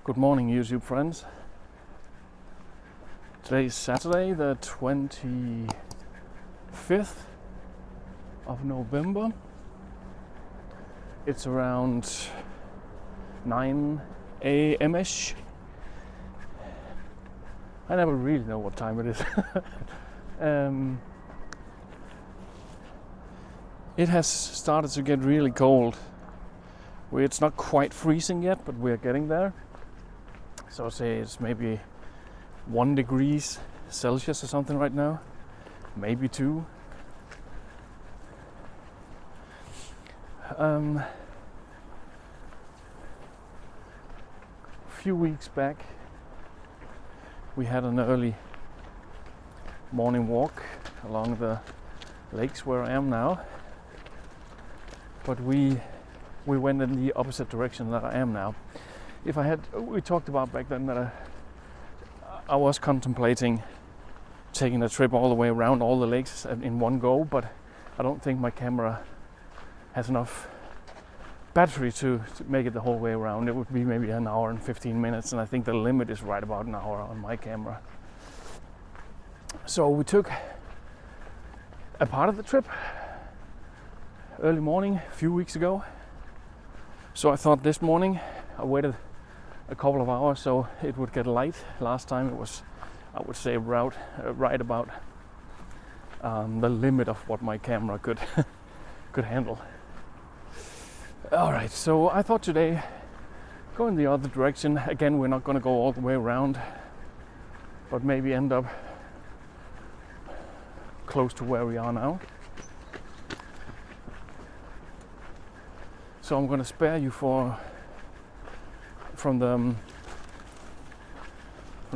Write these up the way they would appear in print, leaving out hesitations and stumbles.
Good morning, YouTube friends. Today is Saturday, the 25th of November. It's around 9 a.m.ish. I never really know what time it is. It has started to get really cold. It's not quite freezing yet, but we're getting there. So say it's maybe 1 degrees Celsius or something right now, maybe 2. A few weeks back, we had an early morning walk along the lakes where I am now, but we went in the opposite direction that I am now. We talked about back then that I was contemplating taking a trip all the way around all the lakes in one go, but I don't think my camera has enough battery to make it the whole way around. It would be maybe an hour and 15 minutes, and I think the limit is right about an hour on my camera. So we took a part of the trip early morning a few weeks ago. So I thought this morning, I waited a couple of hours so it would get light. Last time it was, I would say, right about the limit of what my camera could handle. Alright, so I thought today, go in the other direction. Again, we're not going to go all the way around, but maybe end up close to where we are now. So I'm going to spare you from the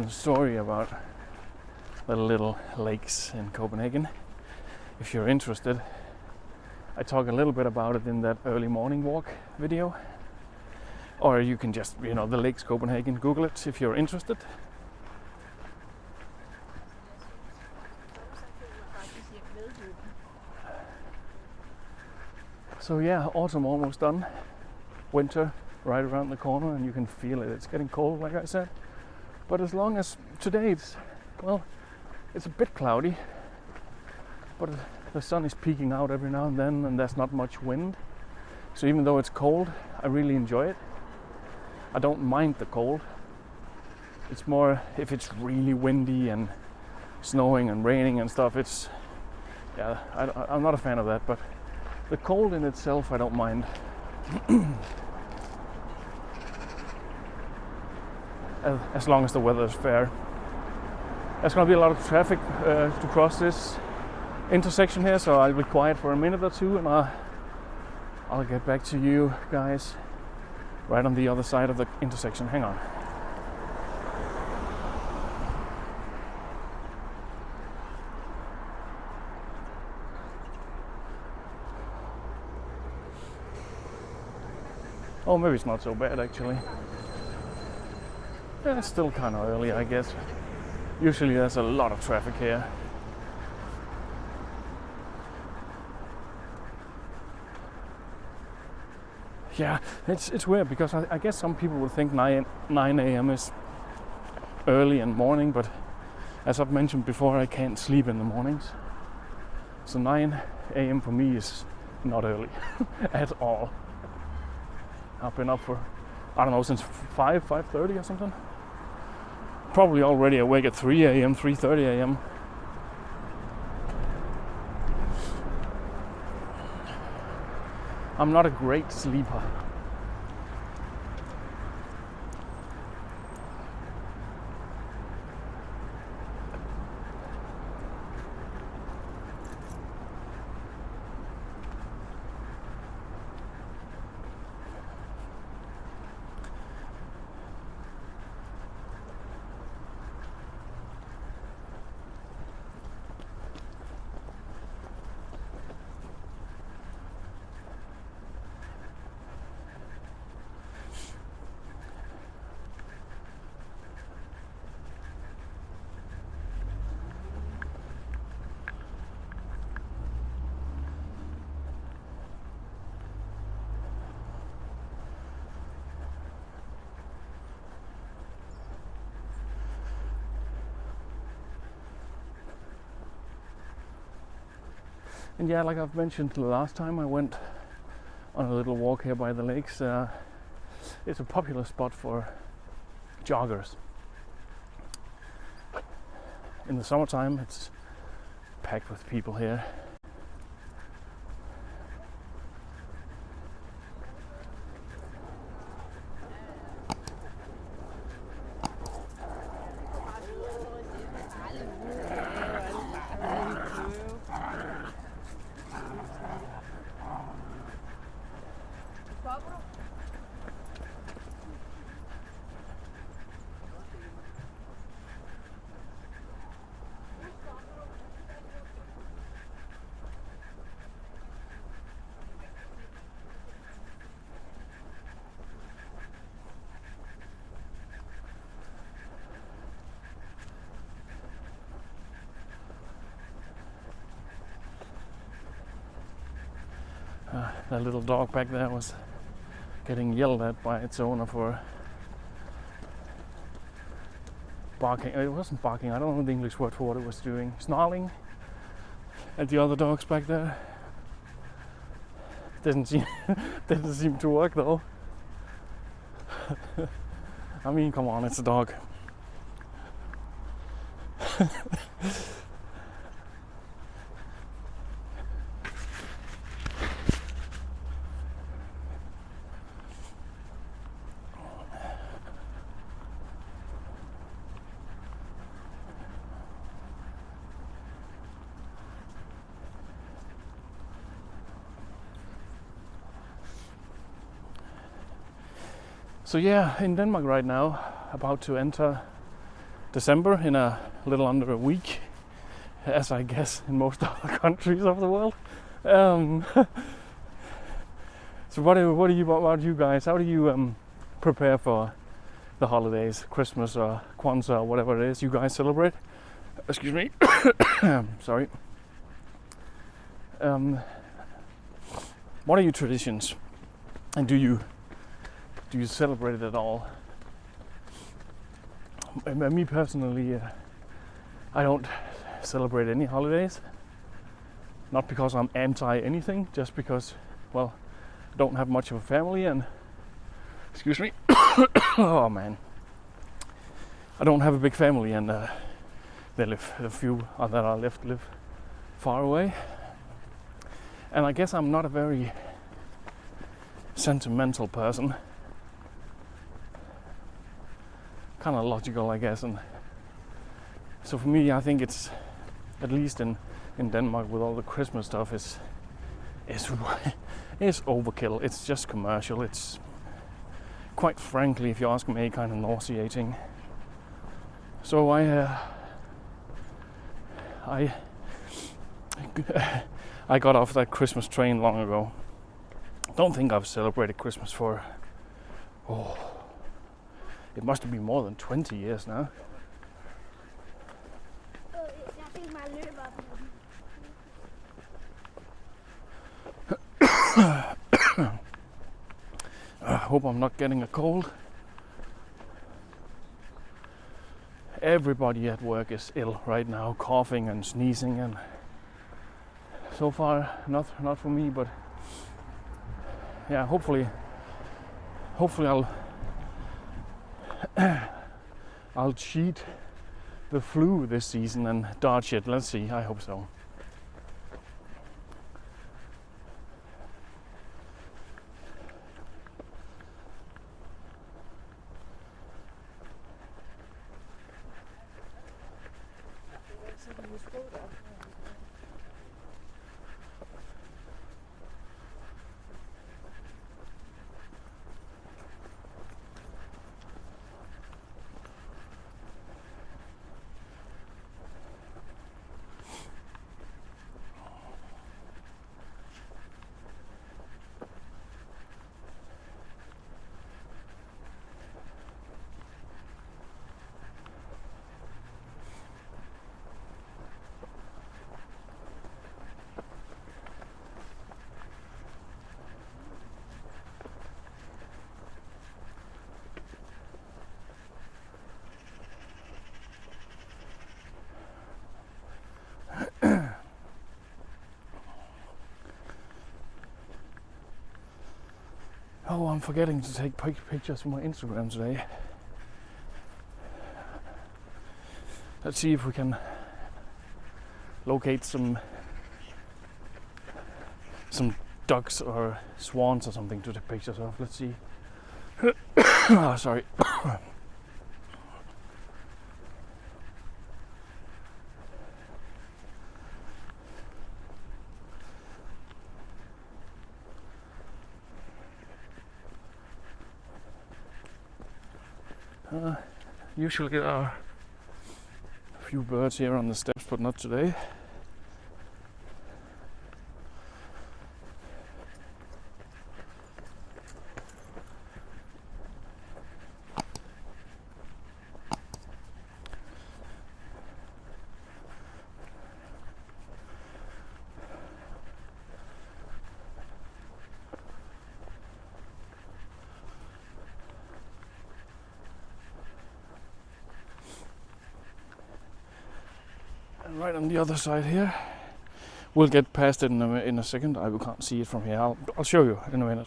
story about the little lakes in Copenhagen. If you're interested, I talk a little bit about it in that early morning walk video, or you can just, the lakes Copenhagen, Google it if you're interested. So yeah, autumn almost done, winter right around the corner, and you can feel it. It's getting cold, like I said. But as long as today it's a bit cloudy, but the sun is peeking out every now and then, and there's not much wind. So even though it's cold, I really enjoy it. I don't mind the cold. It's more if it's really windy and snowing and raining and stuff. I'm not a fan of that, but the cold in itself, I don't mind. As long as the weather is fair. There's going to be a lot of traffic to cross this intersection here, so I'll be quiet for a minute or two, and I'll get back to you guys right on the other side of the intersection. Hang on. Oh, maybe it's not so bad actually. Yeah, it's still kind of early, I guess. Usually there's a lot of traffic here. Yeah, it's weird because I guess some people would think 9 a.m. is early and morning, but as I've mentioned before, I can't sleep in the mornings. So 9 a.m. for me is not early at all. I've been up for, I don't know, since 5:30 or something. Probably already awake at 3 a.m., 3:30 a.m. I'm not a great sleeper. And yeah, like I've mentioned the last time I went on a little walk here by the lakes, it's a popular spot for joggers. In the summertime, it's packed with people here. That little dog back there was getting yelled at by its owner for barking. It wasn't barking, I don't know the English word for what it was doing. Snarling at the other dogs back there. Didn't seem to work though. I mean, come on, it's a dog. So yeah, in Denmark right now, about to enter December in a little under a week, as I guess in most other countries of the world. So what about you guys? How do you prepare for the holidays, Christmas or Kwanzaa or whatever it is you guys celebrate? Excuse me. Sorry. What are your traditions, and do you celebrate it at all? Me personally, I don't celebrate any holidays. Not because I'm anti anything, just because, well, I don't have much of a family and, excuse me, oh man, I don't have a big family, and the few that are left live far away. And I guess I'm not a very sentimental person. Kind of logical, I guess, and so for me, I think it's, at least in Denmark with all the Christmas stuff, is overkill. It's just commercial. It's, quite frankly, if you ask me, kind of nauseating. So I got off that Christmas train long ago. Don't think I've celebrated Christmas for, it must have been more than 20 years now. I hope I'm not getting a cold. Everybody at work is ill right now, coughing and sneezing, and so far not for me, but yeah, hopefully I'll cheat the flu this season and dodge it. Let's see, I hope so. Oh, I'm forgetting to take pictures for my Instagram today. Let's see if we can locate some ducks or swans or something to take pictures of. Let's see. Oh, sorry. Usually there are a few birds here on the steps, but not today. And right on the other side here, we'll get past it in a second. I can't see it from here. I'll show you in a minute.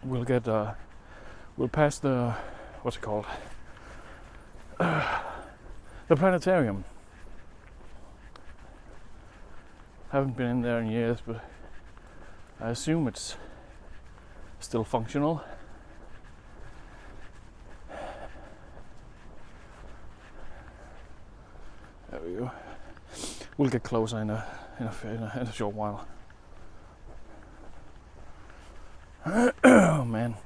We'll pass the, what's it called? The Planetarium. Haven't been in there in years, but I assume it's still functional. There we go. We'll get closer in a short while. Oh man.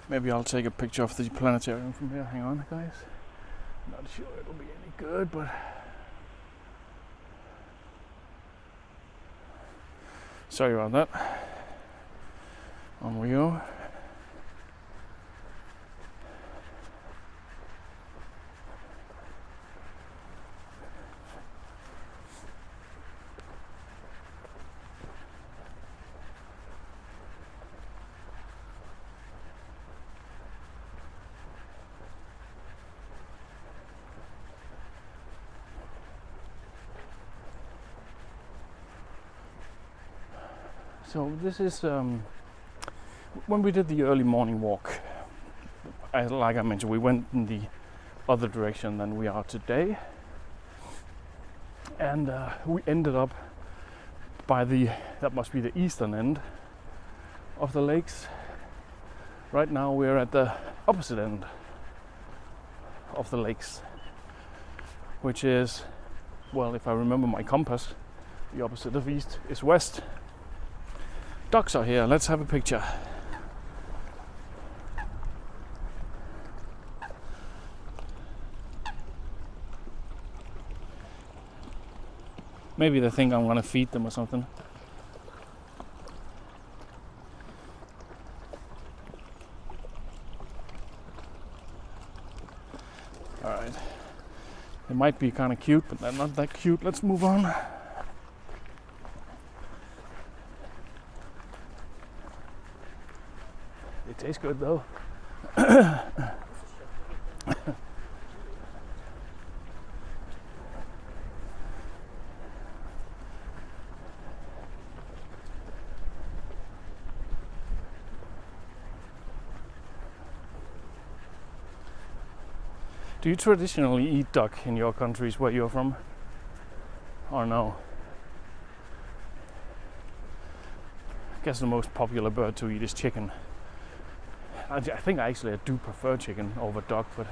Maybe I'll take a picture of the planetarium from here. Hang on, guys. Not sure it'll be any good, but sorry about that. On we go. So this is when we did the early morning walk. Like I mentioned, we went in the other direction than we are today, and we ended up by that must be the eastern end of the lakes. Right now we're at the opposite end of the lakes, which is, well, if I remember my compass, the opposite of east is west. Ducks are here. Let's have a picture. Maybe they think I'm gonna feed them or something. Alright. They might be kind of cute, but they're not that cute. Let's move on. It tastes good though. Do you traditionally eat duck in your countries where you're from? Or no? I guess the most popular bird to eat is chicken. I think I do prefer chicken over duck, but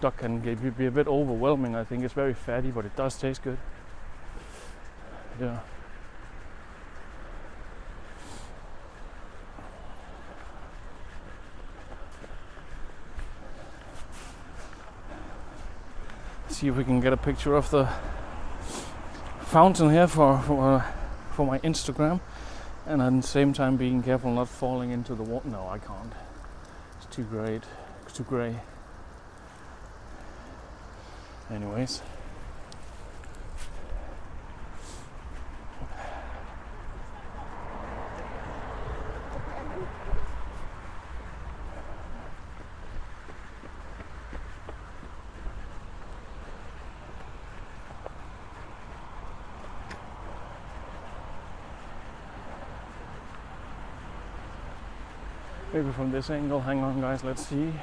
duck can be a bit overwhelming. I think it's very fatty, but it does taste good. Yeah. Let's see if we can get a picture of the fountain here for my Instagram, and at the same time being careful not falling into the water. No, I can't. It's too great. It's too grey. Anyways. Maybe from this angle. Hang on, guys. Let's see.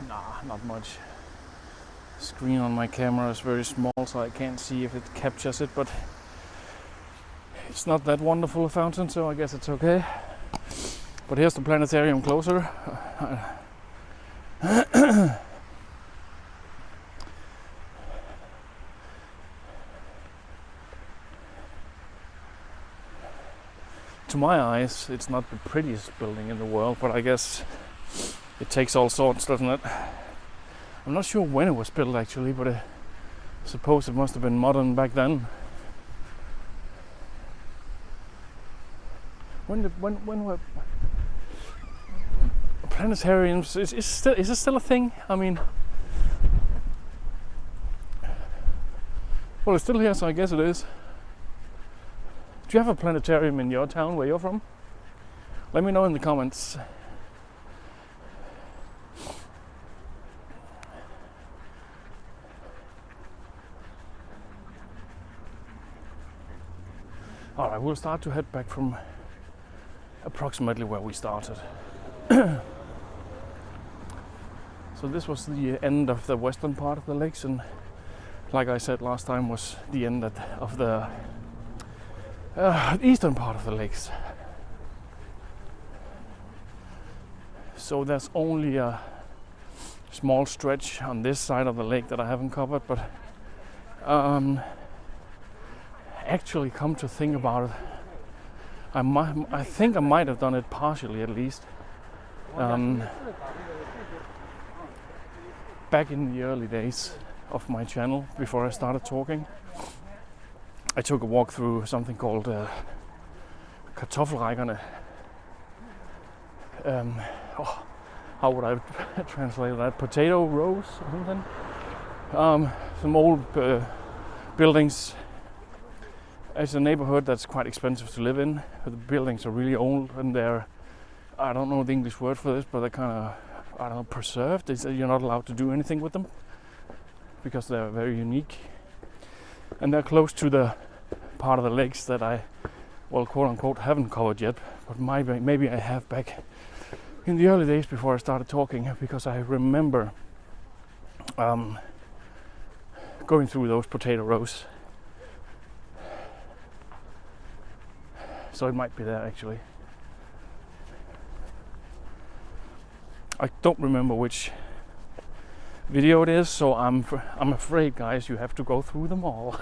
Nah, not much. Screen on my camera is very small, so I can't see if it captures it, but it's not that wonderful a fountain, so I guess it's okay. But here's the planetarium closer. To my eyes, it's not the prettiest building in the world, but I guess it takes all sorts, doesn't it? I'm not sure when it was built actually, but I suppose it must have been modern back then. When were planetariums, is it still a thing? I mean, well, it's still here, so I guess it is. Do you have a planetarium in your town where you're from? Let me know in the comments. Alright, we'll start to head back from approximately where we started. So this was the end of the western part of the lakes, and like I said last time, was the end of the eastern part of the lakes. So there's only a small stretch on this side of the lake that I haven't covered, but actually come to think about it, I think I might have done it partially at least. Back in the early days of my channel, before I started talking, I took a walk through something called kartoffelrækkerne. How would I translate that? Potato rows or something? Some old buildings. It's a neighborhood that's quite expensive to live in. The buildings are really old, and they're, I don't know the English word for this, but they're kind of, I don't know, preserved. You're not allowed to do anything with them because they're very unique. And they're close to the part of the lakes that I, well, quote unquote, haven't covered yet, but maybe I have back in the early days before I started talking, because I remember going through those potato rows. So it might be there actually. I don't remember which video it is, so I'm afraid, guys, you have to go through them all.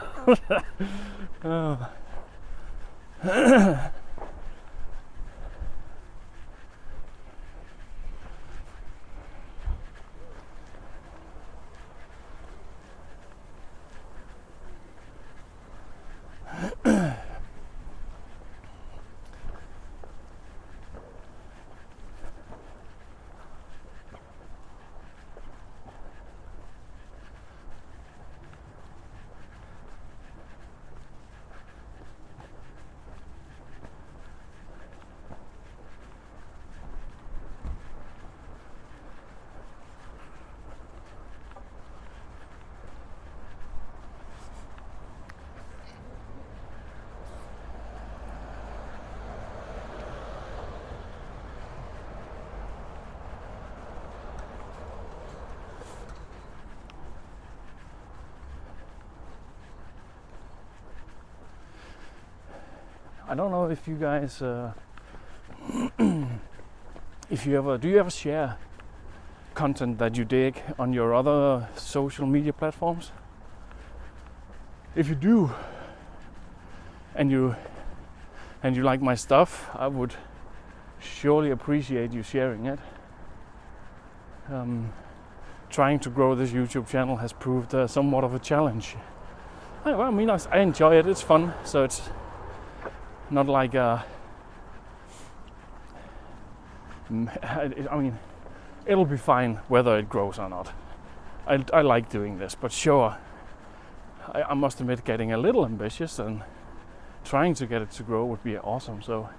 I don't know if you guys, do you ever share content that you dig on your other social media platforms? if you do and you like my stuff, I would surely appreciate you sharing it. Trying to grow this YouTube channel has proved somewhat of a challenge. I mean, I enjoy it, it's fun, so it's not like I mean, it'll be fine whether it grows or not. I like doing this, but sure, I must admit getting a little ambitious and trying to get it to grow would be awesome. So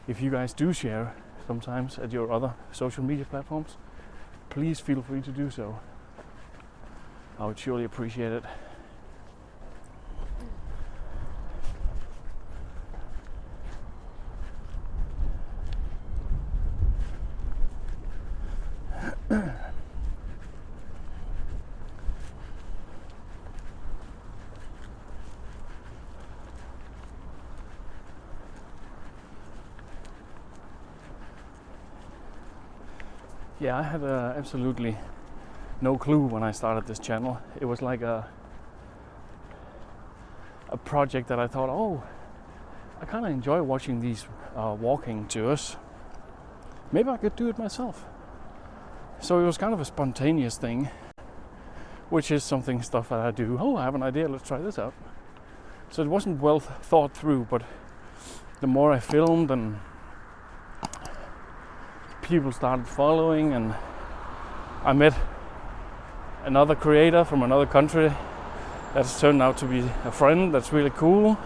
if you guys do share sometimes at your other social media platforms, please feel free to do so. I would surely appreciate it. Yeah, I had absolutely no clue when I started this channel. It was like a project that I thought, oh, I kind of enjoy watching these walking tours. Maybe I could do it myself. So it was kind of a spontaneous thing, which is stuff that I do. Oh, I have an idea, let's try this out. So it wasn't well thought through, but the more I filmed and people started following, and I met another creator from another country that's turned out to be a friend that's really cool.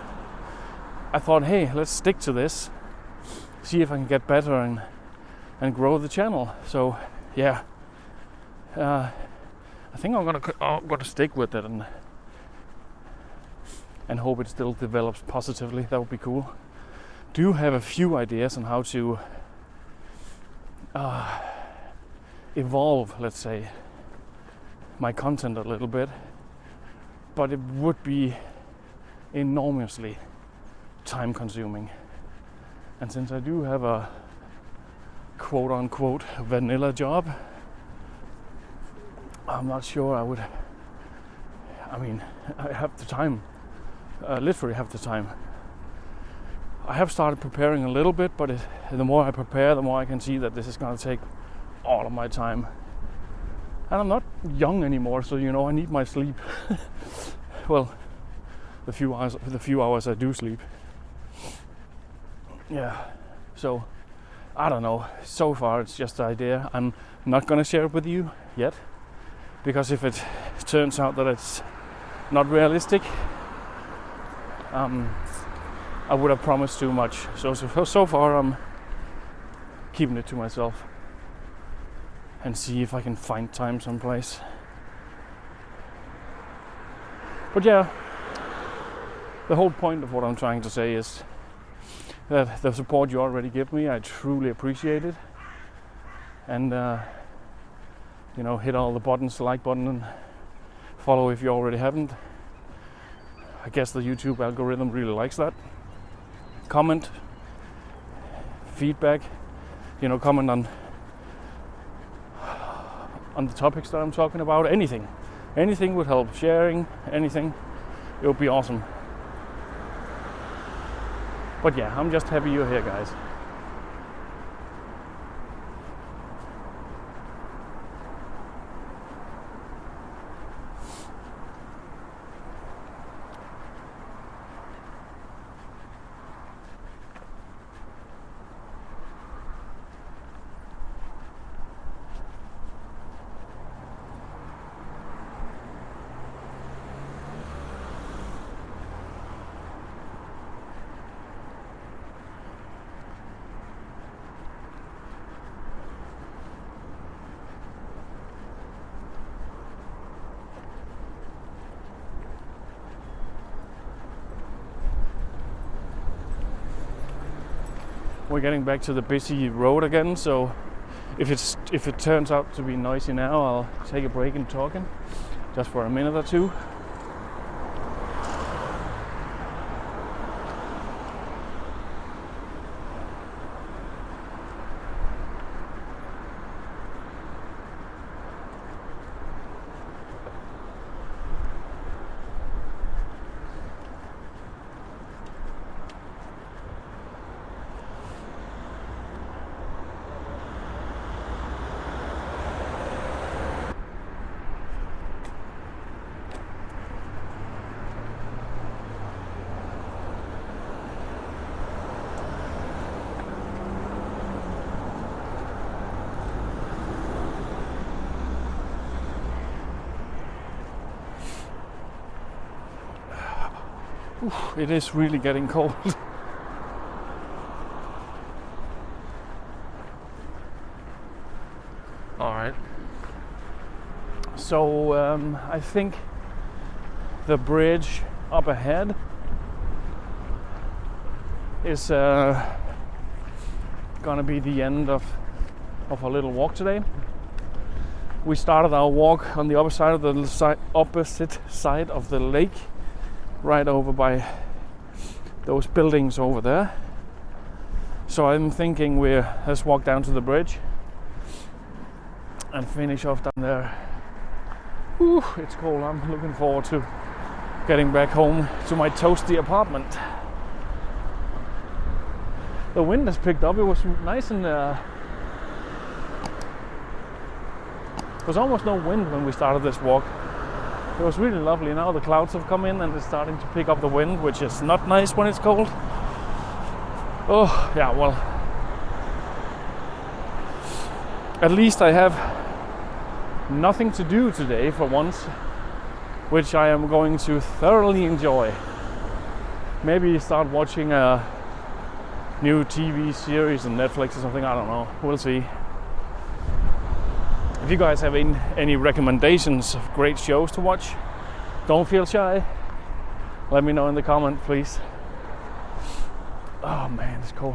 I thought, hey, let's stick to this, see if I can get better and grow the channel. So yeah, I think I'm gonna stick with it and hope it still develops positively. That would be cool. Do have a few ideas on how to evolve, let's say, my content a little bit, but it would be enormously time consuming. And since I do have a quote unquote vanilla job, I'm not sure I would. I mean, I have the time, literally have the time. I have started preparing a little bit, but the more I prepare, the more I can see that this is going to take all of my time. And I'm not young anymore, so I need my sleep. Well, the few hours I do sleep. Yeah, so I don't know. So far, it's just an idea. I'm not going to share it with you yet, because if it turns out that it's not realistic, I would have promised too much. So far I'm keeping it to myself and see if I can find time someplace. But yeah, the whole point of what I'm trying to say is that the support you already give me, I truly appreciate it. And hit all the buttons, the like button, and follow if you already haven't. I guess the YouTube algorithm really likes that. Comment, feedback, comment on the topics that I'm talking about. Anything would help. Sharing anything, it would be awesome. But yeah, I'm just happy you're here, guys. We're getting back to the busy road again, so if it turns out to be noisy now, I'll take a break in talking just for a minute or two. It is really getting cold. All right. So I think the bridge up ahead is gonna be the end of our little walk today. We started our walk on the opposite side of the lake, right over by those buildings over there. So I'm thinking let's walk down to the bridge and finish off down there. Whew, it's cold. I'm looking forward to getting back home to my toasty apartment. The wind has picked up. It was nice and there was almost no wind when we started this walk. It was really lovely. Now the clouds have come in and it's starting to pick up the wind, which is not nice when it's cold. Oh, yeah, well, at least I have nothing to do today for once, which I am going to thoroughly enjoy. Maybe start watching a new TV series on Netflix or something, I don't know, we'll see. If you guys have any recommendations of great shows to watch, don't feel shy. Let me know in the comment, please. Oh man, it's cold.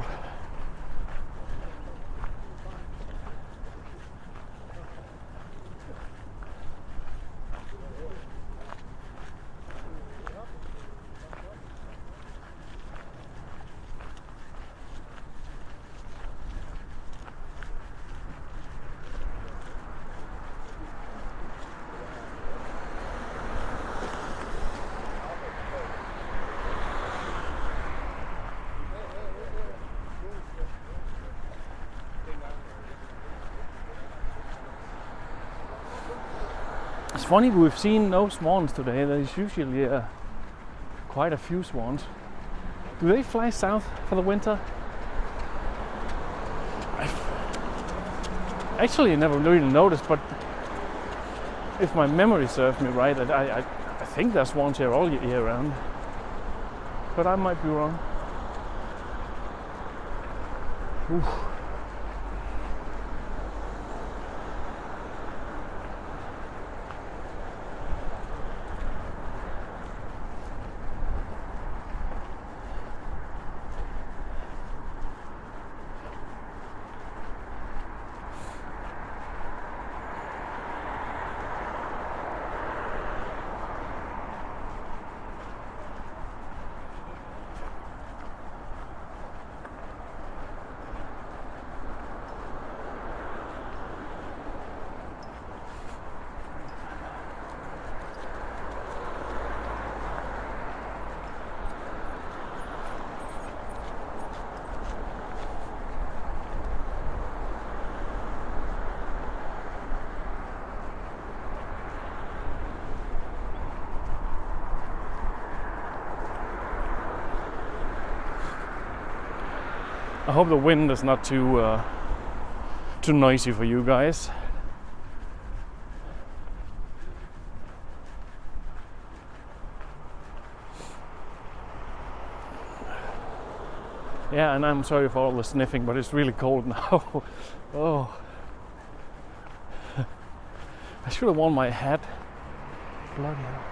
It's funny, we've seen no swans today. There's usually quite a few swans. Do they fly south for the winter? I've actually never really noticed, but if my memory serves me right, I think there's swans here all year round. But I might be wrong. Oof. I hope the wind is not too noisy for you guys. Yeah, and I'm sorry for all the sniffing, but it's really cold now. Oh, I should have worn my hat. Bloody hell.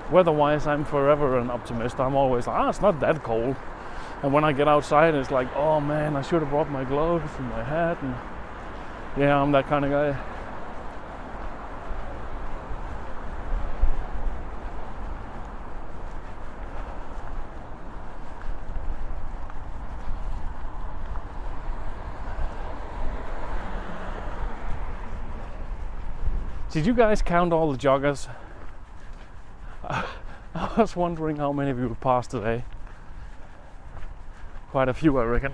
Weather-wise, I'm forever an optimist. I'm always like, it's not that cold. And when I get outside, it's like, oh man, I should have brought my gloves and my hat. And yeah, I'm that kind of guy. Did you guys count all the joggers? I was wondering how many of you passed today. Quite a few, I reckon.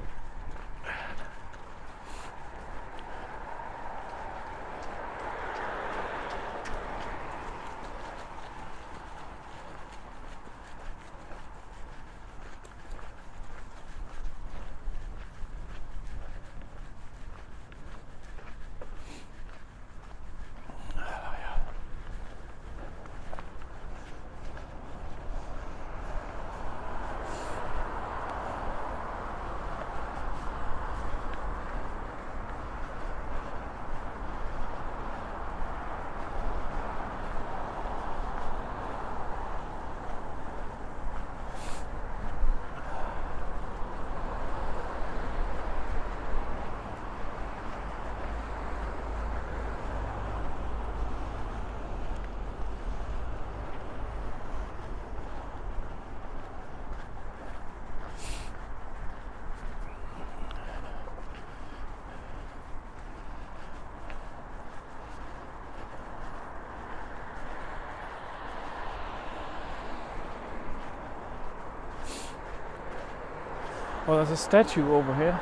Well, there's a statue over here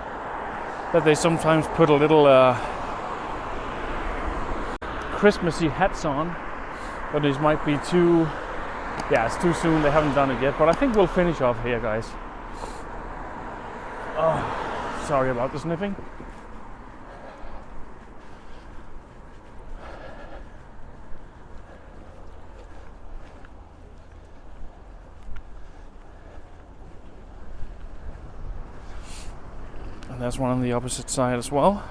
that they sometimes put a little Christmassy hats on, but this might be too, yeah, it's too soon. They haven't done it yet, but I think we'll finish off here, guys. Oh, sorry about the sniffing. And there's one on the opposite side as well.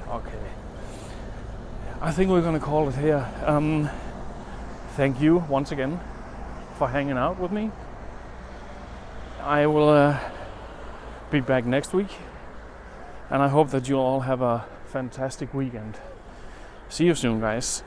Okay. I think we're gonna call it here. Thank you once again for hanging out with me. I will be back next week, and I hope that you all have a fantastic weekend. See you soon, guys.